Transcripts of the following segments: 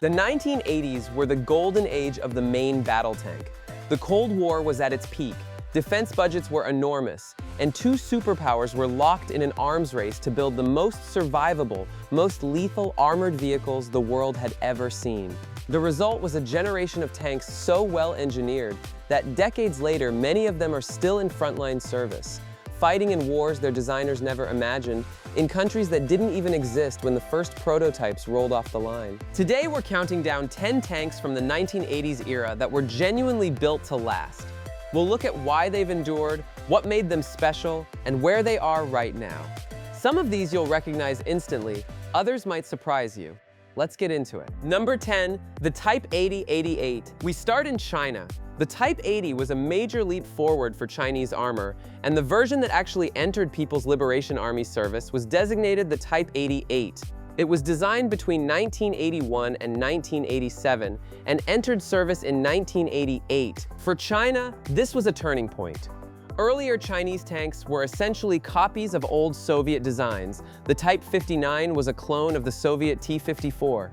The 1980s were the golden age of the main battle tank. The Cold War was at its peak, defense budgets were enormous, and two superpowers were locked in an arms race to build the most survivable, most lethal armored vehicles the world had ever seen. The result was a generation of tanks so well engineered that decades later many of them are still in frontline service, fighting in wars their designers never imagined, in countries that didn't even exist when the first prototypes rolled off the line. Today we're counting down 10 tanks from the 1980s era that were genuinely built to last. We'll look at why they've endured, what made them special, and where they are right now. Some of these you'll recognize instantly, others might surprise you. Let's get into it. Number 10, the Type 8088. We start in China. The Type 80 was a major leap forward for Chinese armor, and the version that actually entered People's Liberation Army service was designated the Type 88. It was designed between 1981 and 1987 and entered service in 1988. For China, this was a turning point. Earlier Chinese tanks were essentially copies of old Soviet designs. The Type 59 was a clone of the Soviet T-54.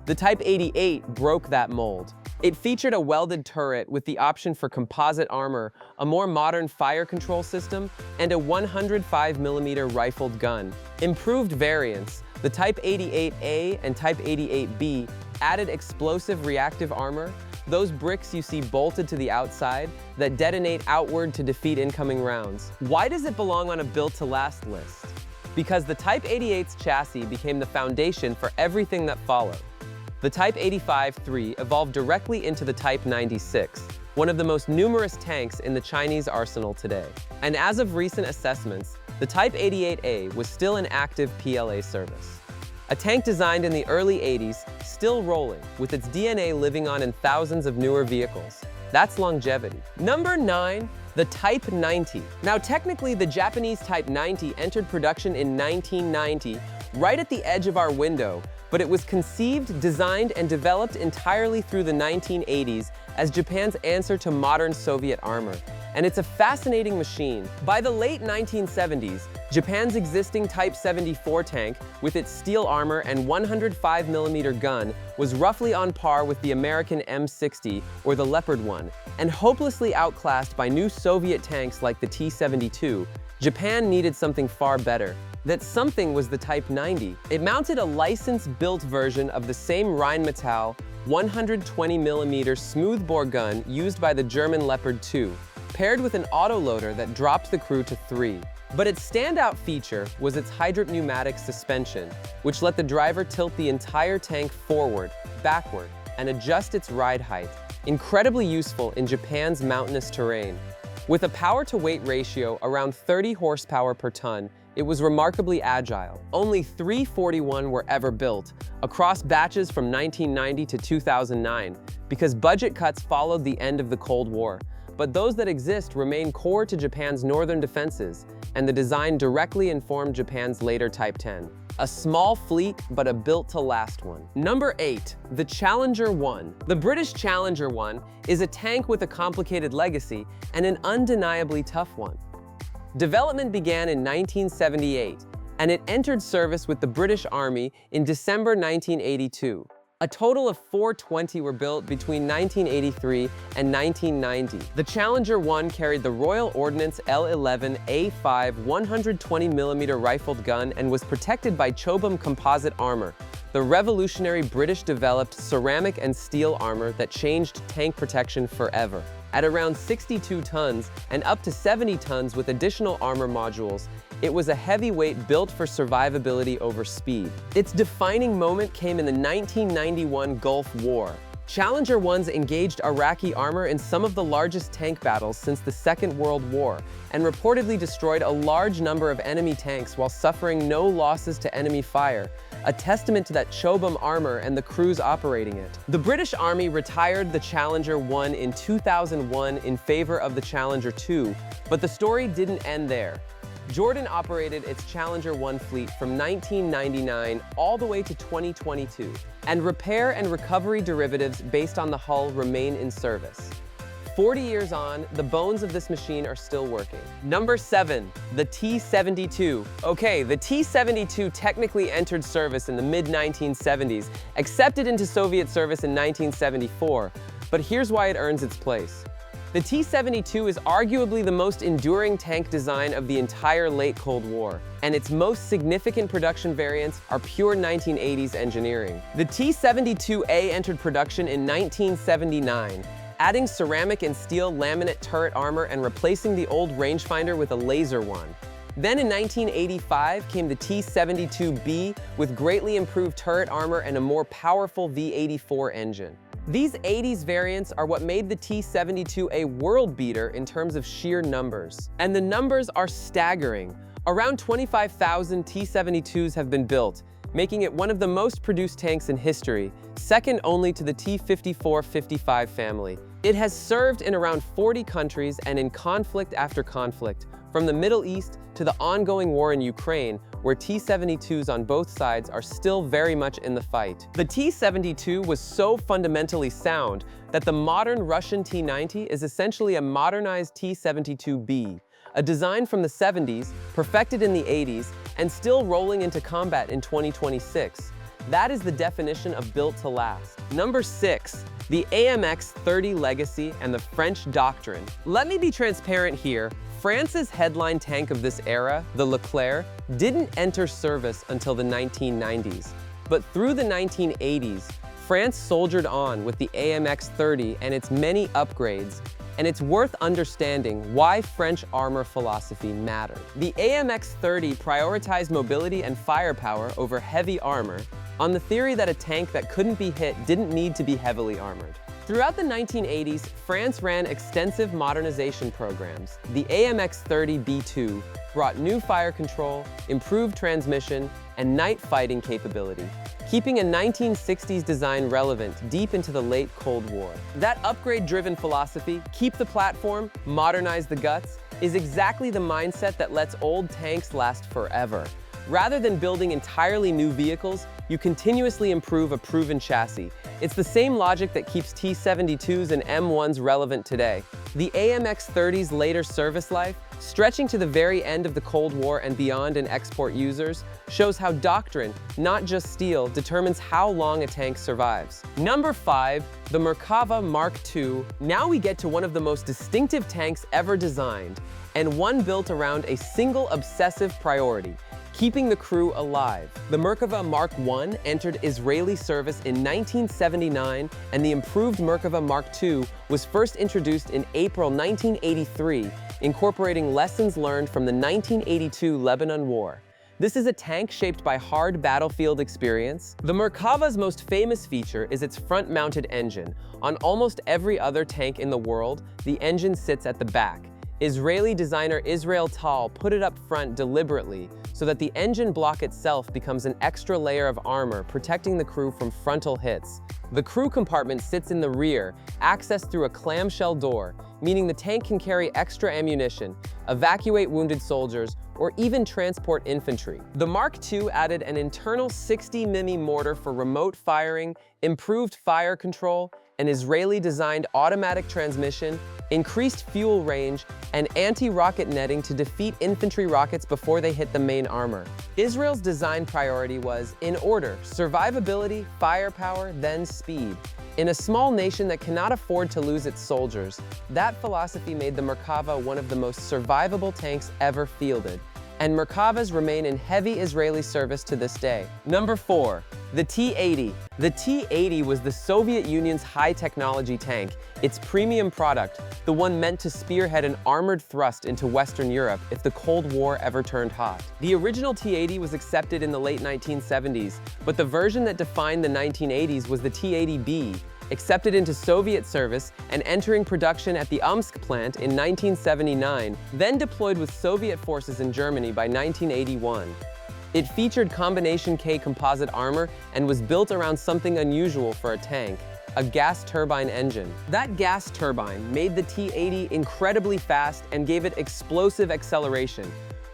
The Type 88 broke that mold. It featured a welded turret with the option for composite armor, a more modern fire control system, and a 105mm rifled gun. Improved variants, the Type 88A and Type 88B, added explosive reactive armor, those bricks you see bolted to the outside that detonate outward to defeat incoming rounds. Why does it belong on a built-to-last list? Because the Type 88's chassis became the foundation for everything that followed. The Type 85-3 evolved directly into the Type 96, one of the most numerous tanks in the Chinese arsenal today. And as of recent assessments, the Type 88A was still in active PLA service. A tank designed in the early 80s, still rolling, with its DNA living on in thousands of newer vehicles. That's longevity. Number 9, the Type 90. Now technically, the Japanese Type 90 entered production in 1990, right at the edge of our window, but it was conceived, designed, and developed entirely through the 1980s as Japan's answer to modern Soviet armor. And it's a fascinating machine. By the late 1970s, Japan's existing Type 74 tank, with its steel armor and 105mm gun, was roughly on par with the American M60 or the Leopard 1, and hopelessly outclassed by new Soviet tanks like the T-72. Japan needed something far better. That something was the Type 90. It mounted a license-built version of the same Rheinmetall 120mm smoothbore gun used by the German Leopard 2, paired with an autoloader that dropped the crew to 3. But its standout feature was its hydraulic pneumatic suspension, which let the driver tilt the entire tank forward, backward, and adjust its ride height, incredibly useful in Japan's mountainous terrain. With a power-to-weight ratio around 30 horsepower per ton, it was remarkably agile. Only 341 were ever built, across batches from 1990 to 2009, because budget cuts followed the end of the Cold War. But those that exist remain core to Japan's northern defenses, and the design directly informed Japan's later Type 10. A small fleet, but a built-to-last one. Number 8, the Challenger 1. The British Challenger 1 is a tank with a complicated legacy and an undeniably tough one. Development began in 1978, and it entered service with the British Army in December 1982. A total of 420 were built between 1983 and 1990. The Challenger 1 carried the Royal Ordnance L11A5 120mm rifled gun and was protected by Chobham composite armor, the revolutionary British-developed ceramic and steel armor that changed tank protection forever. At around 62 tons and up to 70 tons with additional armor modules, it was a heavyweight built for survivability over speed. Its defining moment came in the 1991 Gulf War. Challenger 1s engaged Iraqi armor in some of the largest tank battles since the Second World War, and reportedly destroyed a large number of enemy tanks while suffering no losses to enemy fire, a testament to that Chobham armor and the crews operating it. The British Army retired the Challenger 1 in 2001 in favor of the Challenger 2, but the story didn't end there. Jordan operated its Challenger 1 fleet from 1999 all the way to 2022, and repair and recovery derivatives based on the hull remain in service. 40 years on, the bones of this machine are still working. Number 7, the T-72. Okay, the T-72 technically entered service in the mid-1970s, accepted into Soviet service in 1974, but here's why it earns its place. The T-72 is arguably the most enduring tank design of the entire late Cold War, and its most significant production variants are pure 1980s engineering. The T-72A entered production in 1979, adding ceramic and steel laminate turret armor and replacing the old rangefinder with a laser one. Then in 1985 came the T-72B with greatly improved turret armor and a more powerful V-84 engine. These 80s variants are what made the T-72 a world beater in terms of sheer numbers. And the numbers are staggering. Around 25,000 T-72s have been built, making it one of the most produced tanks in history, second only to the T-54-55 family. It has served in around 40 countries and in conflict after conflict, from the Middle East to the ongoing war in Ukraine, where T-72s on both sides are still very much in the fight. The T-72 was so fundamentally sound that the modern Russian T-90 is essentially a modernized T-72B, a design from the 70s, perfected in the 80s, and still rolling into combat in 2026. That is the definition of built to last. Number 6, the AMX-30 legacy and the French doctrine. Let me be transparent here. France's headline tank of this era, the Leclerc, didn't enter service until the 1990s. But through the 1980s, France soldiered on with the AMX-30 and its many upgrades, and it's worth understanding why French armor philosophy mattered. The AMX-30 prioritized mobility and firepower over heavy armor, on the theory that a tank that couldn't be hit didn't need to be heavily armored. Throughout the 1980s, France ran extensive modernization programs. The AMX-30B2 brought new fire control, improved transmission, and night fighting capability, keeping a 1960s design relevant deep into the late Cold War. That upgrade-driven philosophy, keep the platform, modernize the guts, is exactly the mindset that lets old tanks last forever. Rather than building entirely new vehicles, you continuously improve a proven chassis. It's the same logic that keeps T-72s and M1s relevant today. The AMX-30's later service life, stretching to the very end of the Cold War and beyond in export users, shows how doctrine, not just steel, determines how long a tank survives. Number 5, the Merkava Mk.2. Now we get to one of the most distinctive tanks ever designed, and one built around a single obsessive priority: keeping the crew alive. The Merkava Mk.1 entered Israeli service in 1979, and the improved Merkava Mk.2 was first introduced in April 1983, incorporating lessons learned from the 1982 Lebanon War. This is a tank shaped by hard battlefield experience. The Merkava's most famous feature is its front-mounted engine. On almost every other tank in the world, the engine sits at the back. Israeli designer Israel Tal put it up front deliberately so that the engine block itself becomes an extra layer of armor protecting the crew from frontal hits. The crew compartment sits in the rear, accessed through a clamshell door, meaning the tank can carry extra ammunition, evacuate wounded soldiers, or even transport infantry. The Mk.2 added an internal 60 mm mortar for remote firing, improved fire control, an Israeli-designed automatic transmission, increased fuel range, and anti-rocket netting to defeat infantry rockets before they hit the main armor. Israel's design priority was, in order, survivability, firepower, then speed. In a small nation that cannot afford to lose its soldiers, that philosophy made the Merkava one of the most survivable tanks ever fielded, and Merkavas remain in heavy Israeli service to this day. Number 4, the T-80. The T-80 was the Soviet Union's high-technology tank, its premium product, the one meant to spearhead an armored thrust into Western Europe if the Cold War ever turned hot. The original T-80 was accepted in the late 1970s, but the version that defined the 1980s was the T-80B, accepted into Soviet service and entering production at the Omsk plant in 1979, then deployed with Soviet forces in Germany by 1981. It featured combination K composite armor and was built around something unusual for a tank: a gas turbine engine. That gas turbine made the T-80 incredibly fast and gave it explosive acceleration,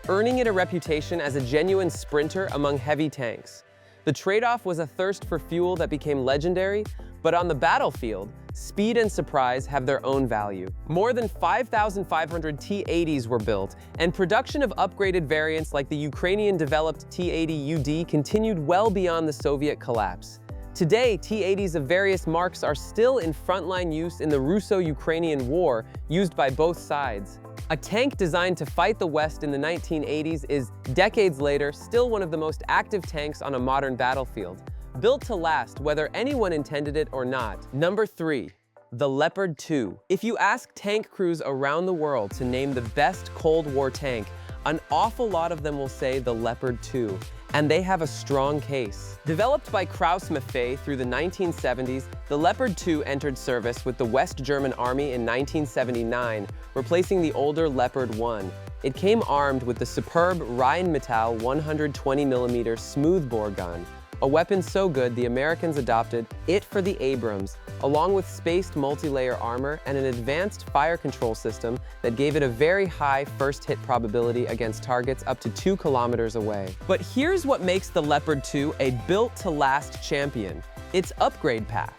earning it a reputation as a genuine sprinter among heavy tanks. The trade-off was a thirst for fuel that became legendary, but on the battlefield, speed and surprise have their own value. More than 5,500 T-80s were built, and production of upgraded variants like the Ukrainian-developed T-80UD continued well beyond the Soviet collapse. Today, T-80s of various marks are still in frontline use in the Russo-Ukrainian War, used by both sides. A tank designed to fight the West in the 1980s is, decades later, still one of the most active tanks on a modern battlefield. Built to last, whether anyone intended it or not. Number 3. The Leopard 2. If you ask tank crews around the world to name the best Cold War tank, an awful lot of them will say the Leopard 2. And they have a strong case. Developed by Krauss-Maffei through the 1970s, the Leopard 2 entered service with the West German Army in 1979, replacing the older Leopard 1. It came armed with the superb Rheinmetall 120mm smoothbore gun, a weapon so good the Americans adopted it for the Abrams, along with spaced multi-layer armor and an advanced fire control system that gave it a very high first-hit probability against targets up to 2 kilometers away. But here's what makes the Leopard 2 a built-to-last champion: its upgrade path.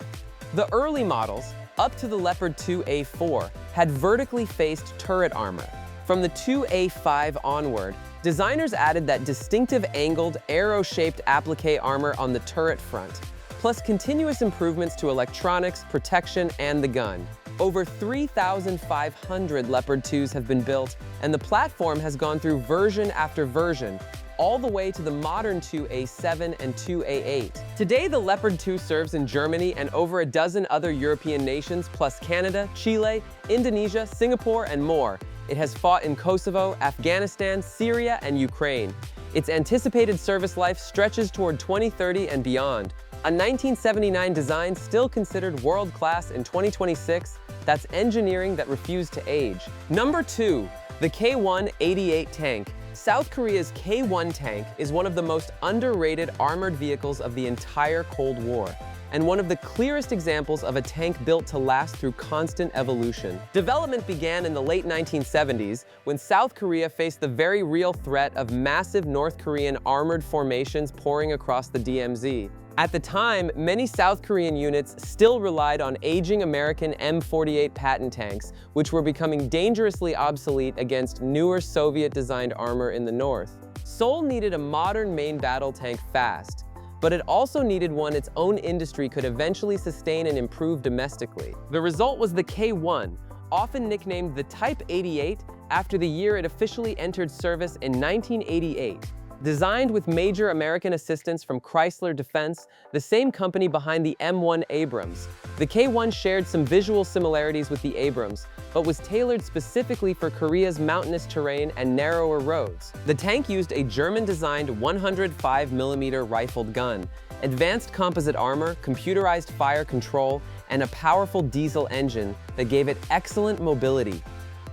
The early models, up to the Leopard 2A4, had vertically faced turret armor. From the 2A5 onward, designers added that distinctive angled, arrow-shaped applique armor on the turret front, plus continuous improvements to electronics, protection, and the gun. Over 3,500 Leopard 2s have been built, and the platform has gone through version after version, all the way to the modern 2A7 and 2A8. Today, the Leopard 2 serves in Germany and over a dozen other European nations, plus Canada, Chile, Indonesia, Singapore, and more. It has fought in Kosovo, Afghanistan, Syria, and Ukraine. Its anticipated service life stretches toward 2030 and beyond. A 1979 design still considered world-class in 2026, that's engineering that refused to age. Number 2. The K1-88 tank. South Korea's K1 tank is one of the most underrated armored vehicles of the entire Cold War, and one of the clearest examples of a tank built to last through constant evolution. Development began in the late 1970s when South Korea faced the very real threat of massive North Korean armored formations pouring across the DMZ. At the time, many South Korean units still relied on aging American M48 Patton tanks, which were becoming dangerously obsolete against newer Soviet-designed armor in the north. Seoul needed a modern main battle tank fast, but it also needed one its own industry could eventually sustain and improve domestically. The result was the K1, often nicknamed the Type 88 after the year it officially entered service in 1988. Designed with major American assistance from Chrysler Defense, the same company behind the M1 Abrams, the K1 shared some visual similarities with the Abrams, but was tailored specifically for Korea's mountainous terrain and narrower roads. The tank used a German-designed 105mm rifled gun, advanced composite armor, computerized fire control, and a powerful diesel engine that gave it excellent mobility.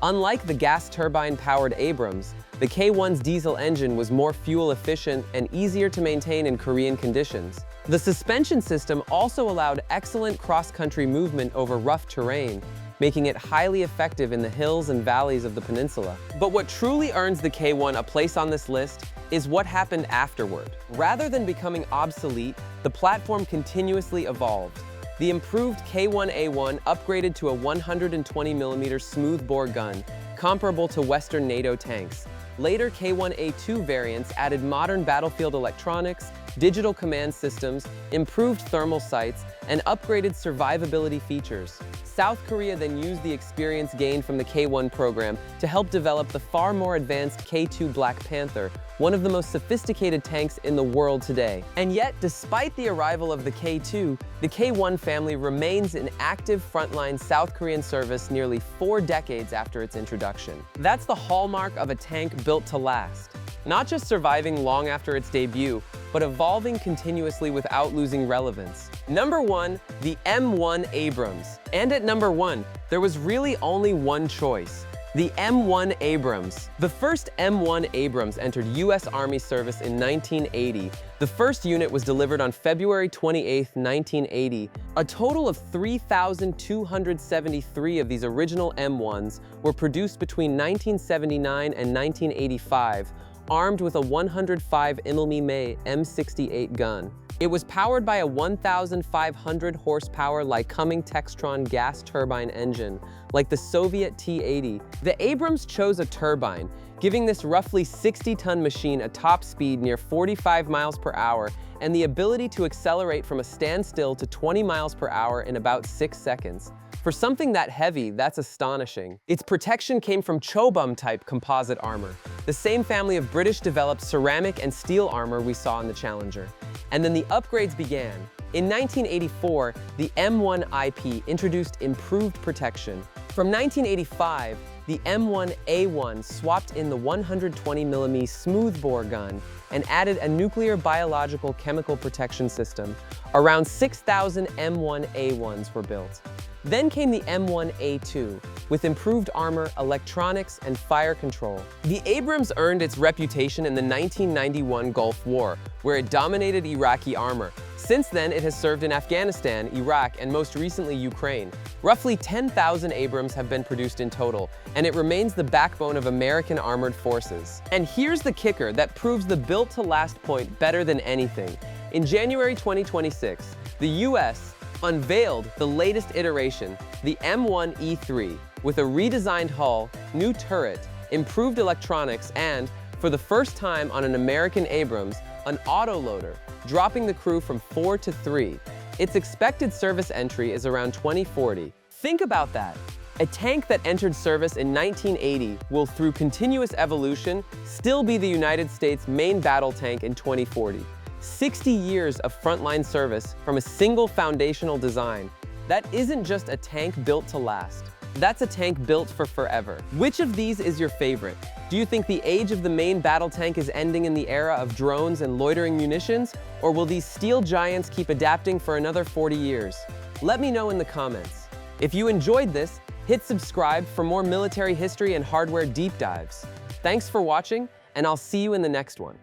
Unlike the gas turbine-powered Abrams, the K1's diesel engine was more fuel-efficient and easier to maintain in Korean conditions. The suspension system also allowed excellent cross-country movement over rough terrain, making it highly effective in the hills and valleys of the peninsula. But what truly earns the K1 a place on this list is what happened afterward. Rather than becoming obsolete, the platform continuously evolved. The improved K1A1 upgraded to a 120mm smoothbore gun, comparable to Western NATO tanks. Later K1A2 variants added modern battlefield electronics, digital command systems, improved thermal sights, and upgraded survivability features. South Korea then used the experience gained from the K1 program to help develop the far more advanced K2 Black Panther, one of the most sophisticated tanks in the world today. And yet, despite the arrival of the K2, the K1 family remains in active frontline South Korean service nearly 4 decades after its introduction. That's the hallmark of a tank built to last. Not just surviving long after its debut, but evolving continuously without losing relevance. Number 1, the M1 Abrams. And at number 1, there was really only one choice: the M1 Abrams. The first M1 Abrams entered U.S. Army service in 1980. The first unit was delivered on February 28, 1980. A total of 3,273 of these original M1s were produced between 1979 and 1985, armed with a 105mm M68 gun. It was powered by a 1,500 horsepower Lycoming Textron gas turbine engine, like the Soviet T-80. The Abrams chose a turbine, giving this roughly 60-ton machine a top speed near 45 miles per hour and the ability to accelerate from a standstill to 20 miles per hour in about 6 seconds. For something that heavy, that's astonishing. Its protection came from Chobham-type composite armor, the same family of British-developed ceramic and steel armor we saw in the Challenger. And then the upgrades began. In 1984, the M1IP introduced improved protection. From 1985, the M1A1 swapped in the 120mm smoothbore gun and added a nuclear biological chemical protection system. Around 6,000 M1A1s were built. Then came the M1A2, with improved armor, electronics, and fire control. The Abrams earned its reputation in the 1991 Gulf War, where it dominated Iraqi armor. Since then, it has served in Afghanistan, Iraq, and most recently Ukraine. Roughly 10,000 Abrams have been produced in total, and it remains the backbone of American armored forces. And here's the kicker that proves the built-to-last point better than anything. In January 2026, the U.S. unveiled the latest iteration, the M1E3, with a redesigned hull, new turret, improved electronics, and, for the first time on an American Abrams, an autoloader, dropping the crew from 4 to 3. Its expected service entry is around 2040. Think about that. A tank that entered service in 1980 will, through continuous evolution, still be the United States' main battle tank in 2040. 60 years of frontline service from a single foundational design. That isn't just a tank built to last. That's a tank built for forever. Which of these is your favorite? Do you think the age of the main battle tank is ending in the era of drones and loitering munitions? Or will these steel giants keep adapting for another 40 years? Let me know in the comments. If you enjoyed this, hit subscribe for more military history and hardware deep dives. Thanks for watching, and I'll see you in the next one.